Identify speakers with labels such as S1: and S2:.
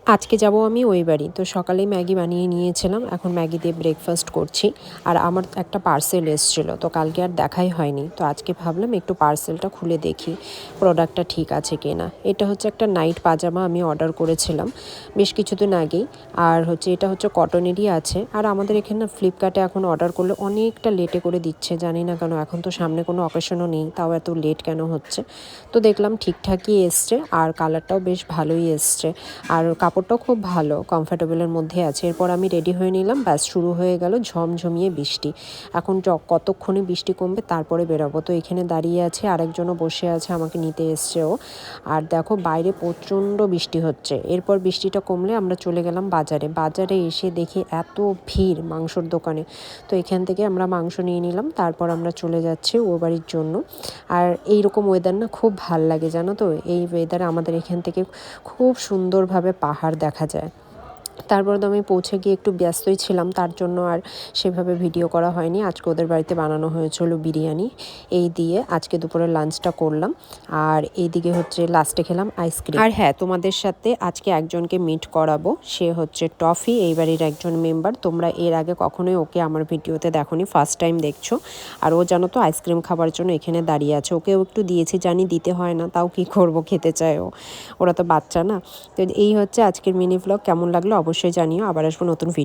S1: আজকে যাব আমি ওই বাড়ি। তো সকালেই ম্যাগি বানিয়ে নিয়েছিলাম, এখন ম্যাগি দিয়ে ব্রেকফাস্ট করছি। আর আমার একটা পার্সেল এসেছিল, তো কালকে আর দেখাই হয়নি, তো আজকে ভাবলাম একটু পার্সেলটা খুলে দেখি প্রোডাক্টটা ঠিক আছে কিনা। এটা হচ্ছে একটা নাইট পাজামা, আমি অর্ডার করেছিলাম বেশ কিছুদিন আগেই। আর হচ্ছে এটা হচ্ছে কটনেরই আছে। আর আমাদের এখানে ফ্লিপকার্টে এখন অর্ডার করলে অনেকটা লেটে করে দিচ্ছে, জানি না কেন। এখন তো সামনে কোনো অকেশনও নেই, তাও এত লেট কেন হচ্ছে। তো দেখলাম ঠিকঠাকই এসছে, আর কালারটাও বেশ ভালোই এসছে, আর কাপড়টাও খুব ভালো, কমফর্টেবলের মধ্যে আছে। এরপর আমি রেডি হয়ে নিলাম, ব্যাস শুরু হয়ে গেল ঝমঝমিয়ে বৃষ্টি। এখন কতক্ষণে বৃষ্টি কমবে তারপরে বেরোবো। তো এখানে দাঁড়িয়ে আছে, আরেকজনও বসে আছে, আমাকে নিতে এসছে ও। আর দেখো বাইরে প্রচণ্ড বৃষ্টি হচ্ছে। এরপর বৃষ্টিটা কমলে আমরা চলে গেলাম বাজারে। বাজারে এসে দেখি এত ভিড় মাংসর দোকানে। তো এখান থেকে আমরা মাংস নিয়ে নিলাম, তারপর আমরা চলে যাচ্ছি ও বাড়ির জন্য। আর এইরকম ওয়েদার না খুব ভাল লাগে, জানো তো। এই ওয়েদারে আমাদের এখান থেকে খুব সুন্দরভাবে পাহাড় দেখা যায়। তারপর তো আমি পৌঁছে গিয়ে একটু ব্যস্তই ছিলাম, তার জন্য আর সেভাবে ভিডিও করা হয়নি। আজকে ওদের বাড়িতে বানানো হয়েছিল বিরিয়ানি, এই দিয়ে আজকে দুপুরে লাঞ্চটা করলাম। আর এইদিকে হচ্ছে লাস্টে খেলাম আইসক্রিম। আর হ্যাঁ, তোমাদের সাথে আজকে একজনকে মিট করাবো, সে হচ্ছে টফি, এই বাড়ির একজন মেম্বার। তোমরা এর আগে কখনোই ওকে আমার ভিডিওতে দেখোনি, ফার্স্ট টাইম দেখছো। আর ও জানো তো আইসক্রিম খাবার জন্য এখানে দাঁড়িয়ে আছে। ওকেও একটু দিয়েছি, জানি দিতে হয় না, তাও কি করব, খেতে চায় ও, ওরা তো বাচ্চা না। তো এই হচ্ছে আজকের মিনি ব্লগ। কেমন লাগলো অবশ্যই জানিও। আবার আসবো নতুন ভিডিও।